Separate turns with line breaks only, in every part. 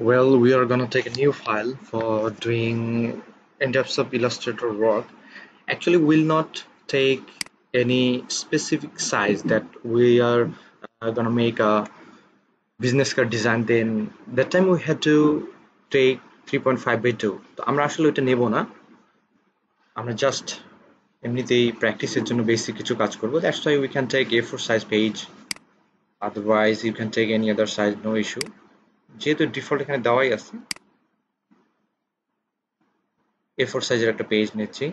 Well, we are gonna take a new file for doing in-depth of Illustrator work. Actually, we'll not take any specific size that we are gonna make a business card design. Then that time we had to take 3.5 by 2. তো আমরা আসলে ওটা নেব না, আমরা just এমনিতেই প্র্যাকটিসের জন্য বেসিক কিছু কাজ করব. That's why we can take A4 size page. Otherwise, you can take any other size, no issue. যেহেতু ডিফল্ট এখানে দেওয়াই আছে, A4 সাইজের একটা পেজ নিচ্ছি.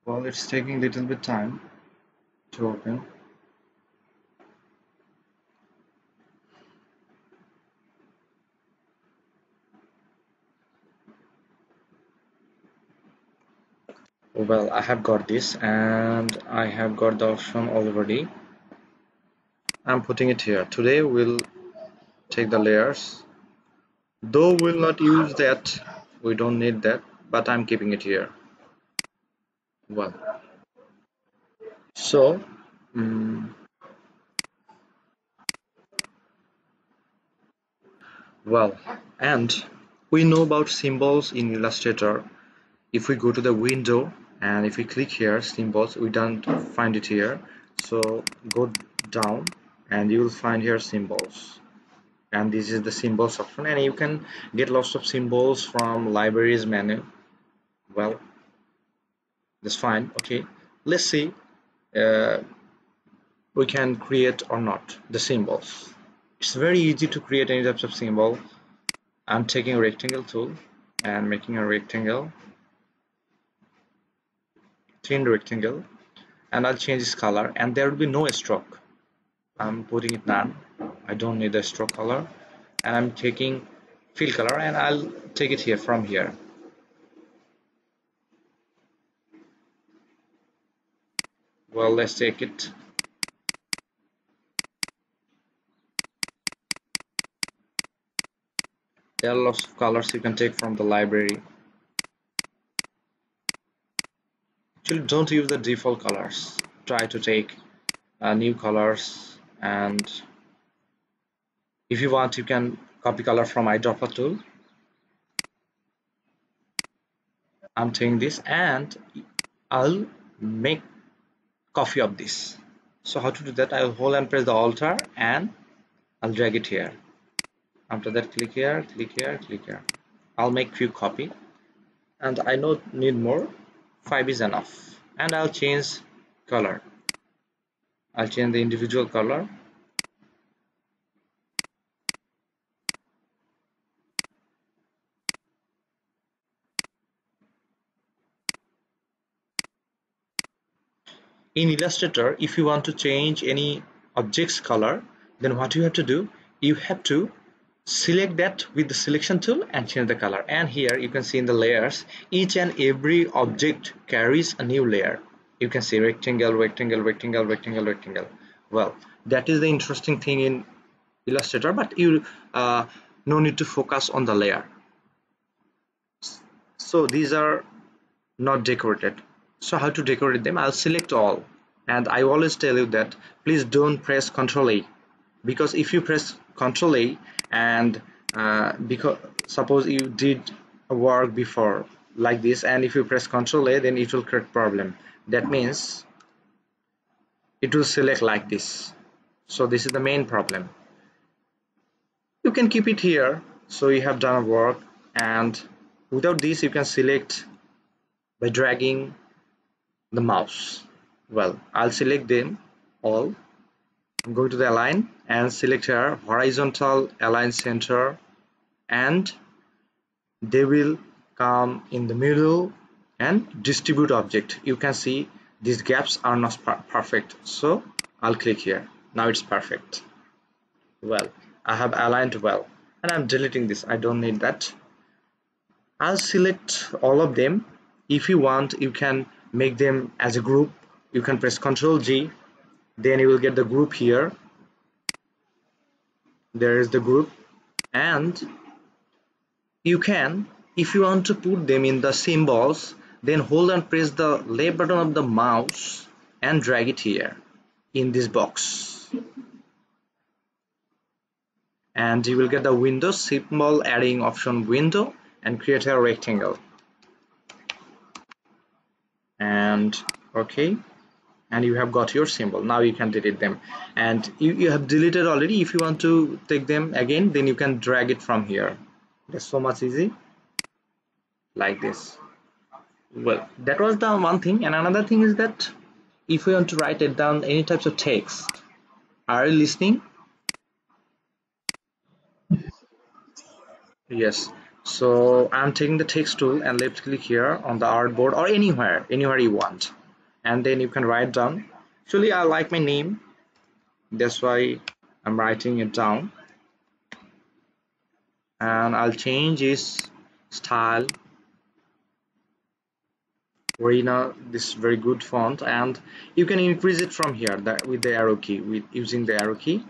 Well, it's taking a little bit time to open. Well, I have got this and I have got the option already. I'm putting it here. Today we'll take the layers. Though we'll not use that, we don't need that, but I'm keeping it here. Well, so well, and we know about symbols in Illustrator. If we go to the window and if we click here symbols, we don't find it here, so go down and you will find here symbols, and this is the symbols option, and you can get lots of symbols from libraries menu. Well, that's fine. Okay, let's see we can create or not the symbols. It's very easy to create any types of symbol. I'm taking a rectangle tool and making a rectangle, thin rectangle, and I'll change this color, and there will be no stroke. I'm putting it none. I don't need the stroke color, and I'm taking fill color, and I'll take it here from here. Well, let's take it. There are lots of colors you can take from the library. Actually, don't use the default colors. Try to take new colors, and if you want, you can copy color from eyedropper tool. I'm taking this and I'll make copy of this. So how to do that? I'll hold and press the Alt and I'll drag it here. After that, click here, click here, click here. I'll make few copy, and I don't need more. 5 is enough, and I'll change color. I'll change the individual color. In Illustrator, if you want to change any object's color, then what you have to do, you have to select that with the selection tool and change the color. And here you can see in the layers, each and every object carries a new layer. You can see rectangle, rectangle, rectangle, rectangle, rectangle. Well, that is the interesting thing in Illustrator, but you no need to focus on the layer. So these are not decorated. So how to decorate them? I'll select all, and I always tell you that please don't press Ctrl A, because if you press Ctrl A and because suppose you did a work before like this, and if you press Ctrl A, then it will create problem. That means it will select like this. So this is the main problem. You can keep it here, so you have done a work, and without this you can select by dragging the mouse. Well, I'll select them all. I'm going to the align and select here horizontal align center, and they will come in the middle, and distribute object. You can see these gaps are not perfect, so I'll click here. Now it's perfect. Well, I have aligned well, and I'm deleting this. I don't need that. I'll select all of them. If you want, you can make them as a group. You can press Ctrl G, then you will get the group here. There is the group, and you can, if you want to put them in the symbols, then hold and press the left button of the mouse and drag it here in this box, and you will get the window symbol adding option window and create a rectangle. And okay, and you have got your symbol. Now you can delete them, and you have deleted already. If you want to take them again, then you can drag it from here. That's so much easy, like this. Well, that was the one thing, and another thing is that if we want to write it down any types of text, are you listening? Yes. So I'm taking the text tool and left click here on the artboard or anywhere you want, and then you can write down. Actually, I like my name, that's why I'm writing it down, and I'll change its style. Arena, this very good font, and you can increase it from here with the arrow key, with using the arrow key.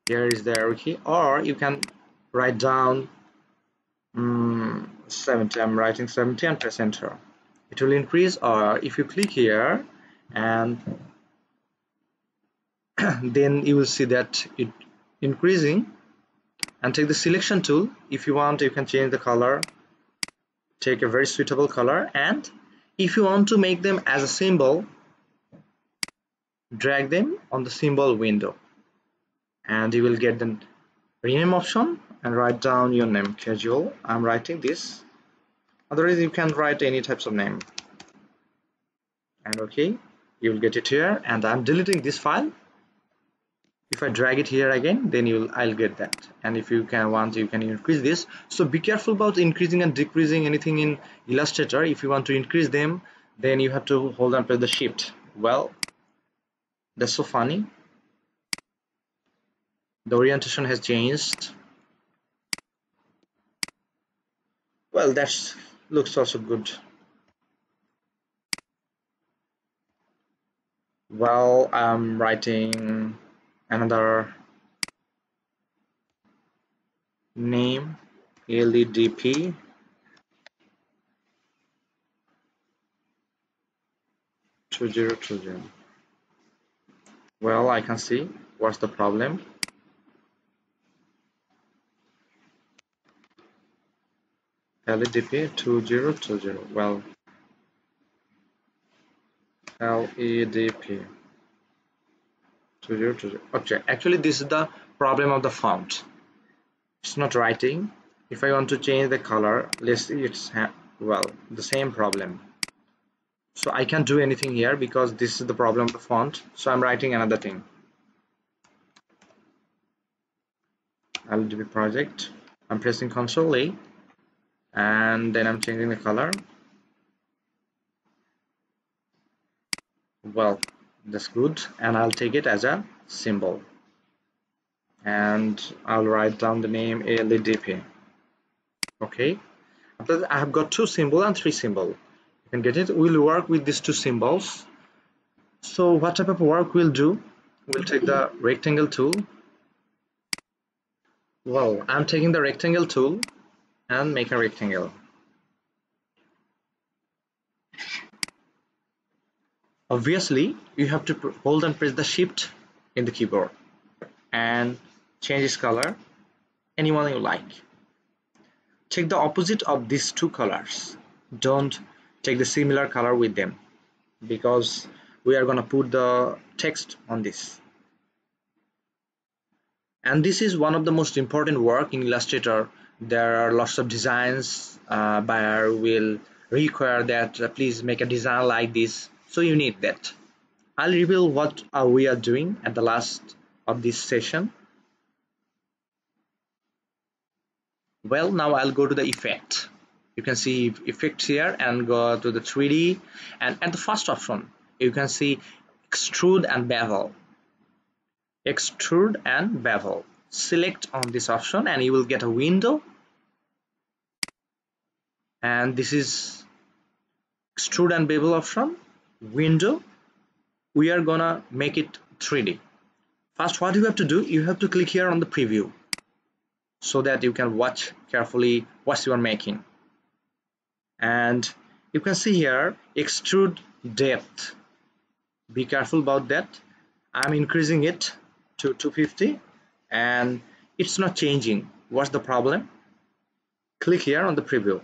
Here is the arrow key, or you can write down 70. I'm writing 70 and press enter. It will increase, or if you click here and then you will see that it increasing. And take the selection tool. If you want, you can change the color, take a very suitable color, and if you want to make them as a symbol, drag them on the symbol window, and you will get the rename option and write down your name. Kaziul, I'm writing this. Otherwise you can write any types of name, and okay, you will get it here. And I'm deleting this file. If I drag it here again, then I'll get that. And if you can want, you can increase this. So be careful about increasing and decreasing anything in Illustrator. If you want to increase them, then you have to hold and press the shift. Well, that's so funny. The orientation has changed. Well, that looks also good. Well, I'm writing another name, LEDP. Two zero two zero. Well, I can see what's the problem. LEDP 2020. Well, LEDP 2020. Okay, actually this is the problem of the font. It's not writing. If I want to change the color, let's see, it's well, the same problem. So I can't do anything here because this is the problem of the font. So I'm writing another thing. LEDP project. I'm pressing Ctrl A, and then I'm changing the color. Well, that's good, and I'll take it as a symbol, and I'll write down the name LEDP. Okay, after that, I have got two symbols and three symbols. You can get it. We'll work with these two symbols. So what type of work we'll do? We'll take the rectangle tool. Well, I'm taking the rectangle tool and make a rectangle. Obviously, you have to hold and press the shift in the keyboard and change its color anyone you like. Take the opposite of these two colors. Don't take the similar color with them, because we are going to put the text on this. And this is one of the most important work in Illustrator. There are lots of designs. Buyer will require that please make a design like this, so you need that. I'll reveal what we are doing at the last of this session. Well, now I'll go to the effect. You can see effects here and go to the 3D, and at the first option you can see extrude and bevel. Extrude and bevel. Select on this option and you will get a window, and this is extrude and bevel option, window. We are gonna make it 3D. First, what you have to do, you have to click here on the preview. so that you can watch carefully what you are making. And you can see here extrude depth, be careful about that. I'm increasing it to 250 and it's not changing. What's the problem? Click here on the preview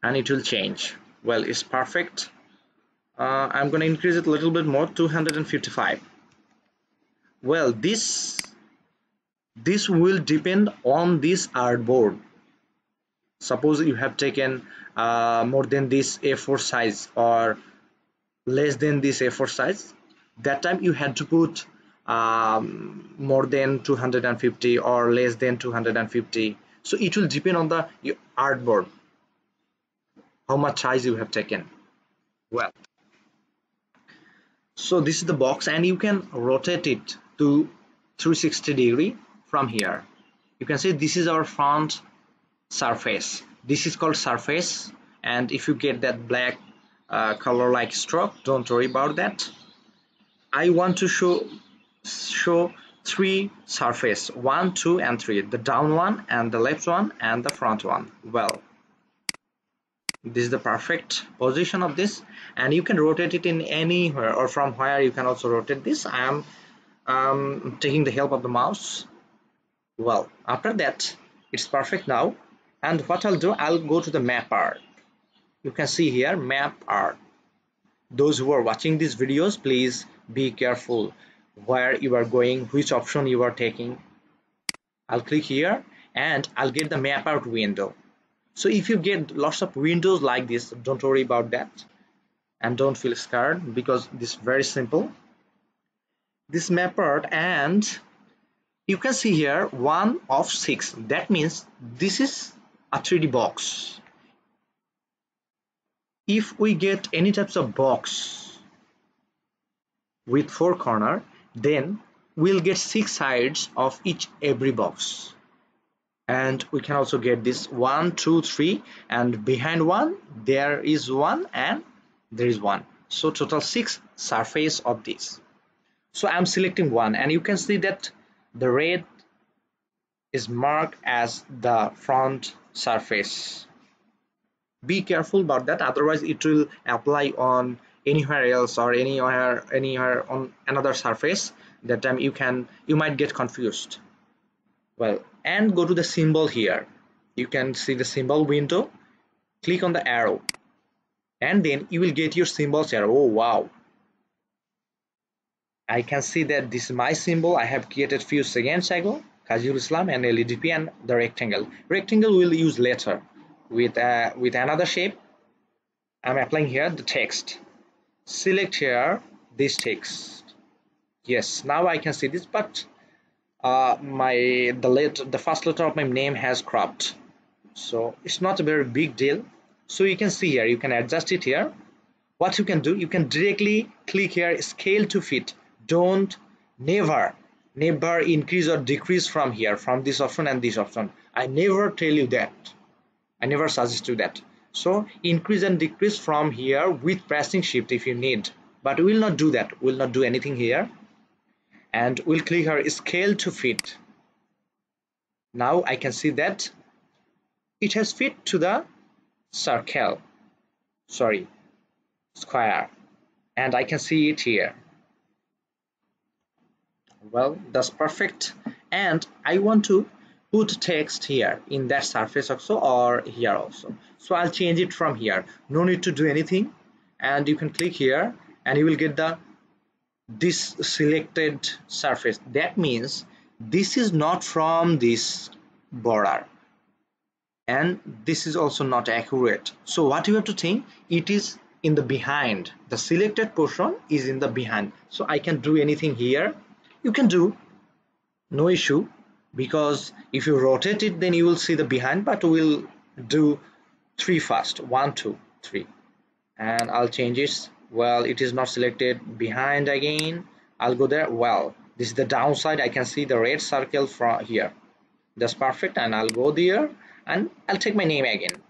and it will change. Well, it's perfect. I'm going to increase it a little bit more, 255. Well, this will depend on this artboard. Suppose you have taken more than this A4 size or less than this A4 size, that time you had to put more than 250 or less than 250. So it will depend on the artboard, how much size you have taken. Well, so this is the box and you can rotate it to 360-degree from here. You can see this is our front surface. This is called surface, and if you get that black color like stroke, don't worry about that. I want to show three surface, 1, 2 and 3, the down one and the left one and the front one. Well, this is the perfect position of this, and you can rotate it in anywhere, or from where you can also rotate this. I am taking the help of the mouse. Well, after that it's perfect now, and what I'll do, I'll go to the map art. You can see here map art. Those who are watching these videos, please be careful where you are going, which option you are taking. I'll click here and I'll get the map art window. So if you get lots of windows like this, don't worry about that and don't feel scared, because this is very simple. This map art, and you can see here 1 of 6. That means this is a 3D box. If we get any types of box with 4 corners, then we'll get 6 sides of every box. And we can also get this 1, 2, 3, and behind 1 there is 1 and there is 1. So total 6 surface of this. So I'm selecting 1, and you can see that the red is marked as the front surface. Be careful about that, otherwise it will apply on anywhere else or anywhere on another surface. That time you might get confused. Well, and go to the symbol here. You can see the symbol window. Click on the arrow and then you will get your symbols here. Oh wow, I can see that this is my symbol I have created few seconds ago. Kaziul Islam and LEDP and the rectangle. Rectangle will use later with another shape. I'm applying here the text. Select here this text. Yes, now I can see this, but the first letter of my name has cropped, so it's not a very big deal. So you can see here, you can adjust it here. What you can do, you can directly click here scale to fit. Don't never increase or decrease from here, from this option and this option. I never tell you that, I never suggest you that. So increase and decrease from here with pressing shift if you need, but we will not do that. We will not do anything here, and we'll click here scale to fit. Now I can see that it has fit to the circle, sorry, square, and I can see it here. Well, that's perfect. And I want to put text here in that surface also, or here also. So I'll change it from here. No need to do anything, and you can click here and you will get this selected surface. That means this is not from this border, and this is also not accurate. So what you have to think, it is in the behind. The selected portion is in the behind. So I can do anything here. You can do, no issue, because if you rotate it then you will see the behind, but we'll do 3 first. 1, 2, 3, and I'll change it. Well, it is not selected. Behind again, I'll go there. Well, this is the downside. I can see the red circle from here. That's perfect, and I'll go there and I'll take my name again.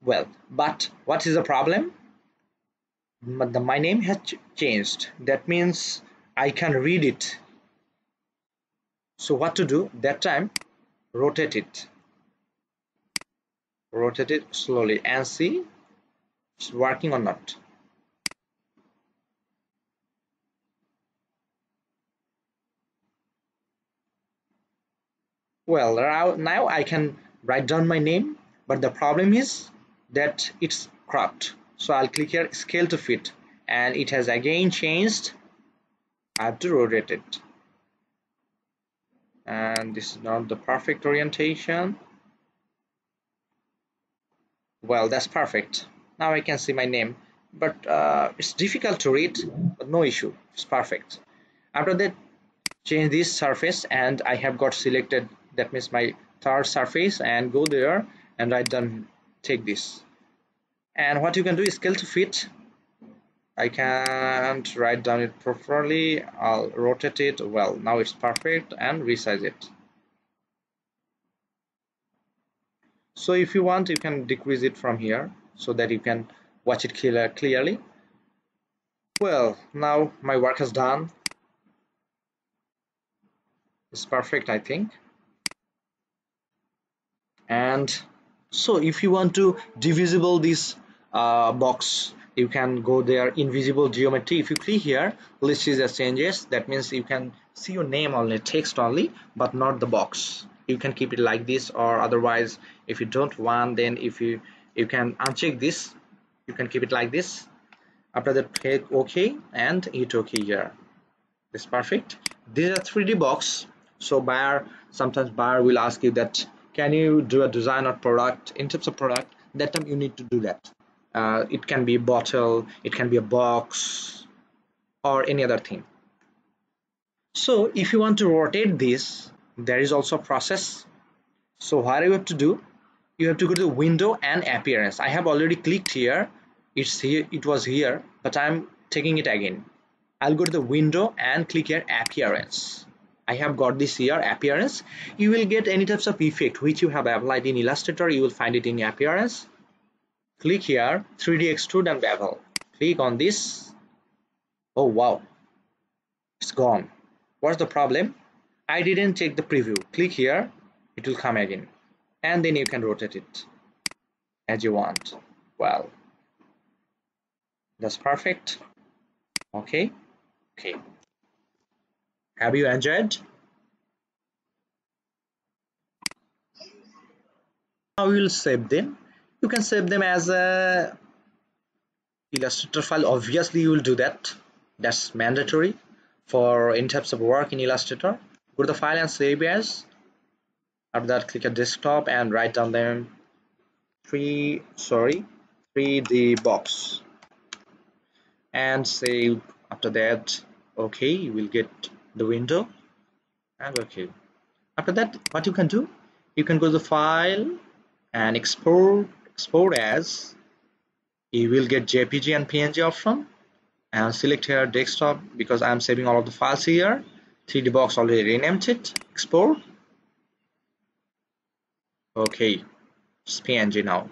Well, but what is the problem? My name has changed. That means I can read it. So what to do that time? rotate it slowly and see it's working or not. Well, now I can write down my name, but the problem is that it's cropped. So I'll click here scale to fit, and it has again changed. I have to rotate it, and this is not the perfect orientation. Well, that's perfect. Now I can see my name, but it's difficult to read, but no issue, it's perfect. After that, change this surface, and I have got selected, that means my third surface, and go there and write down, take this. And what you can do is scale to fit. I can't write down it properly. I'll rotate it. Well, now it's perfect, and resize it. So if you want, you can decrease it from here so that you can watch it clearly. Well, now my work is done. It's perfect, I think. And so if you want to divisible this box, you can go there, invisible geometry. If you click here, let's see the changes. That means you can see your name only, text only, but not the box. You can keep it like this, or otherwise if you don't want, then if you can uncheck this, you can keep it like this. After that, click OK and hit OK here. It's perfect. These are 3D box. So sometimes buyer will ask you that, can you do a design or product? In terms of product, that time you need to do that. It can be a bottle, it can be a box, or any other thing. So if you want to rotate this, there is also a process. So what you have to do, you have to go to the window and appearance. I have already clicked here. It's here, it was here, but I'm taking it again. I'll go to the window and click here appearance. I have got this here appearance. You will get any types of effect which you have applied in Illustrator. You will find it in appearance. Click here 3D extrude and bevel. Click on this. Oh wow, it's gone. What's the problem? I didn't check the preview. Click here, it will come again, and then you can rotate it as you want. Well, that's perfect. Okay. Have you enjoyed? Now you will save them. You can save them as a Illustrator file. Obviously you will do that. That's mandatory for any types of work in Illustrator. Go to the file and save as. After that, click a desktop and write down them 3D box and save. After that, okay, you will get the window and okay. After that, what you can do, you can go to the file and export as. You will get JPG and PNG option, and select here desktop because I'm saving all of the files here. 3D box already renamed it. Export. Okay, it's PNG now.